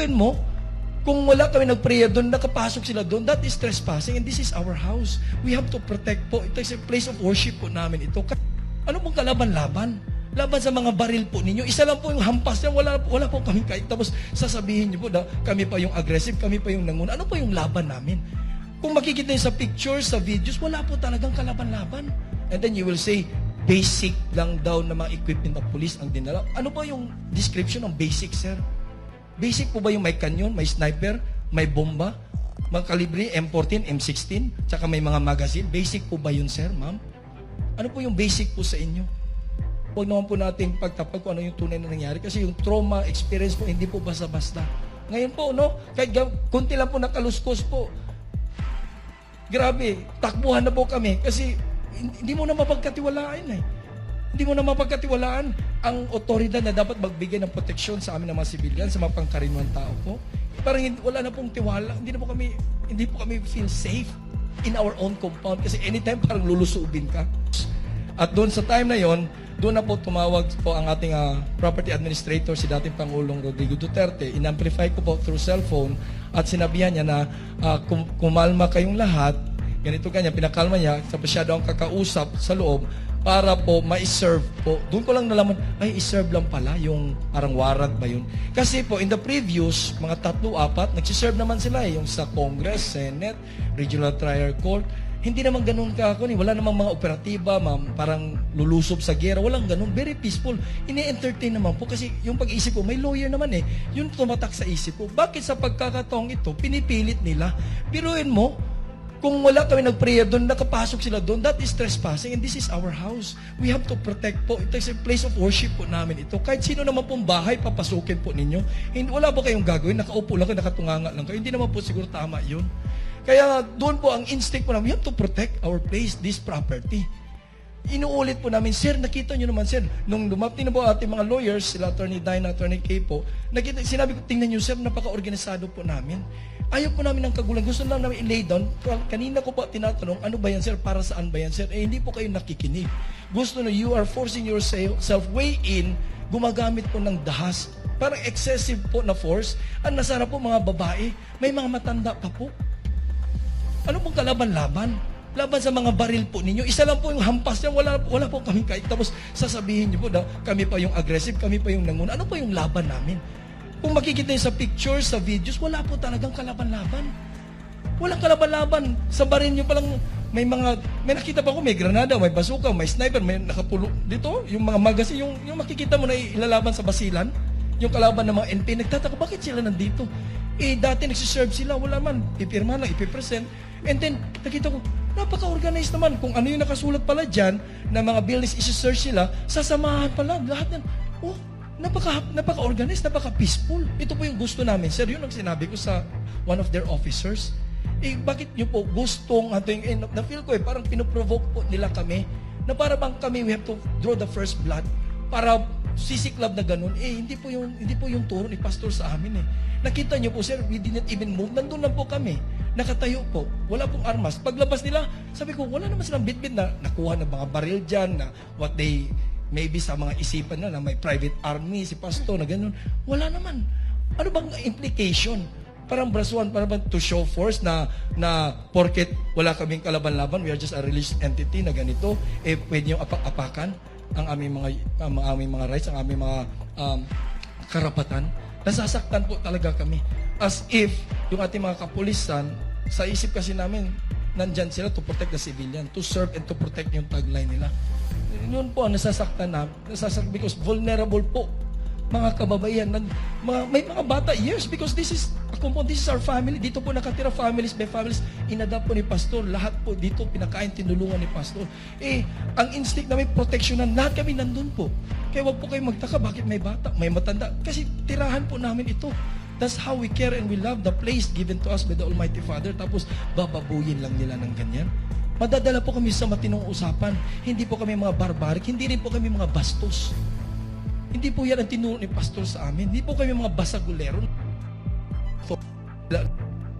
Biruin mo, kung wala kami nag-prayer doon, nakapasok sila doon, that is trespassing and this is our house. We have to protect po. Ito is a place of worship po namin ito. Ano pong kalaban-laban? Laban sa mga baril po ninyo. Isa lang po yung hampas niya, wala po kami kahit. Tapos sasabihin niyo po na kami pa yung aggressive, kami pa yung nanguna. Ano po yung laban namin? Kung makikita niyo sa pictures, sa videos, wala po talagang kalaban-laban. And then you will say, basic lang daw na mga equipment ng police ang dinala. Ano ba yung description ng basic, sir? Basic po ba yung may kanyon, may sniper, may bomba, mga kalibre, M14, M16, tsaka may mga magazine? Basic po ba yun, sir, ma'am? Ano po yung basic po sa inyo? Huwag naman po natin pagtapag kung ano yung tunay na nangyari kasi yung trauma experience po, hindi po basta-basta. Ngayon po, no, kahit kunti lang po nakaluskos po, grabe, takbuhan na po kami kasi hindi mo na mapagkatiwalaan eh. Hindi mo na mapagkatiwalaan ang otoridad na dapat magbigay ng proteksyon sa amin ng mga sibilyan, sa mga pangkaraniwang tao po. Parang wala na pong tiwala. Hindi po kami feel safe in our own compound kasi anytime parang lulusubin ka. At doon sa time na yon, doon na po tumawag po ang ating property administrator, si dating Pangulong Rodrigo Duterte. In-amplify ko po through cellphone at sinabihan niya na kumalma kayong lahat, ganito ganyan, pinakalma niya, tapos siya daw ang kakausap sa loob para po ma-serve po. Doon ko lang nalaman, ay, i-serve lang pala yung parang warrant ba yun? Kasi po, in the previous, mga 3-4, nagsiserve naman sila yung sa Congress, Senate, Regional Trial Court. Hindi naman ganun wala namang mga operatiba, parang lulusob sa gera, walang ganun. Very peaceful. Ini-entertain naman po kasi yung pag-isip ko, may lawyer naman eh. Yun tumatak sa isip ko. Bakit sa pagkakataong ito, pinipilit nila? Biruin mo, kung wala kami nag-prayer doon, nakapasok sila doon, that is trespassing and this is our house. We have to protect po. Ito is a place of worship po namin ito. Kahit sino naman pong bahay, papasukin po ninyo. Wala po kayong gagawin, nakaupo lang kayo, nakatunganga lang kayo. Hindi naman po siguro tama yun. Kaya doon po ang instinct po namin, we have to protect our place, this property. Inuulit po namin, sir, nakita nyo naman, sir, nung dumating na po ating mga lawyers, sila Attorney Dina, Attorney Kay po, sinabi ko, tingnan nyo, sir, napaka-organisado po namin. Ayaw po namin ng kagulan. Gusto lang namin i-lay down. Kanina ko po tinatanong, ano ba yan, sir? Para saan ba yan, sir? Hindi po kayo nakikinig. Gusto na you are forcing yourself way in, gumagamit po ng dahas. Parang excessive po na force. Ang nasara po mga babae, may mga matanda pa po. Ano pong kalaban-laban? Laban sa mga baril po ninyo. Isa lang po yung hampas niya, wala po kami kahit. Tapos sasabihin niyo po na kami pa yung aggressive, kami pa yung nanguna. Ano po yung laban namin? Kung makikita niyo sa pictures, sa videos, wala po talagang kalaban-laban. Walang kalaban-laban. Sa baril niyo palang may nakita pa ko, may granada, may bazooka, may sniper, may nakapulo. Dito, yung mga magazine, yung makikita mo na ilalaban sa basilan, yung kalaban ng mga NP, nagtataka, bakit sila nandito? Dati nagsiserve sila, wala man, pipirma lang, ipipresent. And then, nakita ko, napaka-organized naman. Kung ano yung nakasulat pala dyan, na mga buildings isi-search sila, sasamahan pala, lahat yan. Oh, napaka-organized, napaka-peaceful. Ito po yung gusto namin. Sir, yun ang sinabi ko sa one of their officers. Bakit nyo po gustong, na-feel ko parang pinoprovoke po nila kami, na para bang kami, we have to draw the first blood, para sisiklab na ganun. Hindi po yung turo ni pastor sa amin eh. Nakita nyo po, sir, we didn't even move. Nandun lang po kami. Nakatayo po. Wala pong armas. Paglabas nila, sabi ko, wala naman silang bitbit na nakuha ng mga baril dyan, na what they, maybe sa mga isipan na may private army, si pastor, na ganun. Wala naman. Ano bang implication? Parang brasuan, parang to show force na porket wala kaming kalaban-laban, we are just a religious entity na ganito, pwede yung apak-apakan ang aming mga rights, ang aming mga karapatan. Nasasaktan po talaga kami. As if yung ating mga kapulisan, sa isip kasi namin, nandyan sila to protect the civilian, to serve and to protect yung tagline nila. Yun po ang nasasaktan na, because vulnerable po mga kababaihan, may mga bata, yes, because this is our family. Dito po nakatira families by families. Inadapt po ni pastor. Lahat po dito pinakain, tinulungan ni pastor. Ang instinct namin, proteksyonan. Lahat kami nandun po. Kaya wag po kayo magtaka, bakit may bata, may matanda. Kasi tirahan po namin ito. That's how we care and we love the place given to us by the Almighty Father. Tapos bababuyin lang nila ng ganyan. Madadala po kami sa matinong usapan. Hindi po kami mga barbaric. Hindi rin po kami mga bastos. Hindi po yan ang tinuro ni pastor sa amin. Hindi po kami mga basagulero.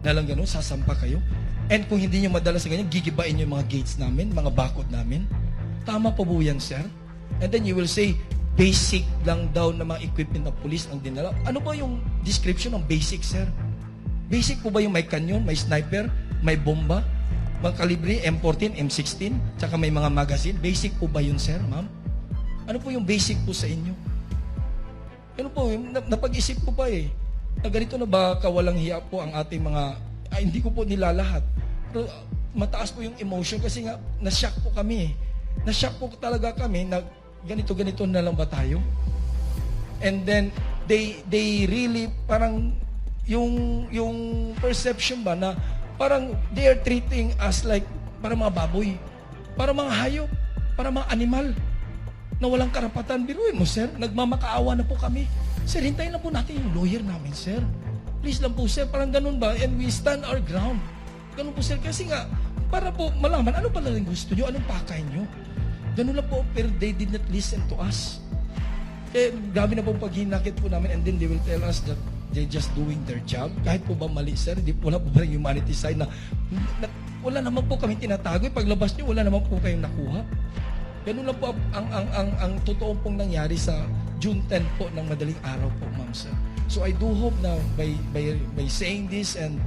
Na lang ganun, sasampa kayo. And kung hindi nyo madala sa ganyan, gigibain nyo yung mga gates namin, mga bakod namin. Tama po po yan, sir. And then you will say, basic lang daw na mga equipment ng police ang dinala. Ano ba yung description ng basic, sir? Basic po ba yung may kanyon, may sniper, may bomba, mga kalibre, M14, M16, tsaka may mga magazine? Basic po ba yun, sir, ma'am? Ano po yung basic po sa inyo? Ano po, napag-isip ko pa na ganito na ba kawalang hiya po ang ating mga, hindi ko po nilalahat. Pero mataas po yung emotion kasi nga, na-shock po kami Na-shock po talaga kami na ganito-ganito na lang ba tayo? And then, they really, parang, yung perception ba na, parang they are treating us like, para mga baboy, para mga hayop, para mga animal, na walang karapatan. Biruin mo, sir, nagmamakaawa na po kami. Sir, hintayin lang po natin yung lawyer namin, sir. Please lang po, sir, parang ganun ba? And we stand our ground. Ganun po, sir, kasi nga, para po malaman, ano pala rin gusto nyo, anong pakay nyo. Ganun lang po, pero they did not listen to us. Eh, grabe na po paghinakit po namin, and then they will tell us that they're just doing their job. Kahit po ba mali, sir, di po na po ba yung humanity side na wala naman po kami tinatago. Paglabas nyo, wala naman po kayong nakuha. Ganun lang po ang totoo pong nangyari sa June 10 po ng madaling araw po, ma'am, sir. So I do hope na by saying this and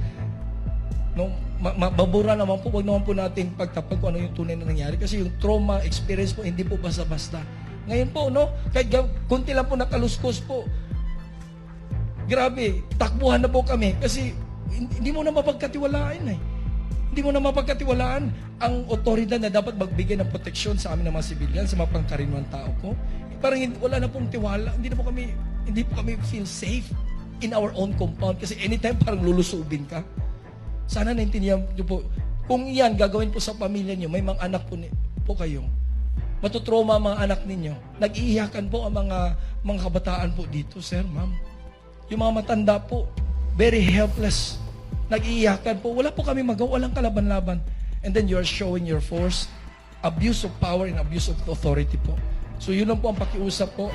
no, mabura naman po, wag naman po natin pagtapag kung ano yung tunay na nangyari kasi yung trauma experience po hindi po basta-basta. Ngayon po, no, kahit kunti lang po nakaluskos po, grabe, takbuhan na po kami kasi hindi mo na mapagkatiwalaan Hindi mo na mapagkatiwalaan ang otoridad na dapat magbigay ng proteksyon sa amin ng mga sibilyan, sa mga pangkaraniwang tao po. Parang wala na pong tiwala, hindi po kami feel safe in our own compound kasi anytime parang lulusubin ka. Sana naintindihan niyo po, kung yan gagawin po sa pamilya niyo, may mga anak po kayo, matutroma ang mga anak ninyo. Nag-iiyakan po ang mga kabataan po dito, sir, ma'am. Yung mga matanda po, very helpless. Nag-iiyakan po. Wala po kami magawa, walang kalaban-laban. And then you're showing your force, abuse of power and abuse of authority po. So yun lang po ang pakiusap po.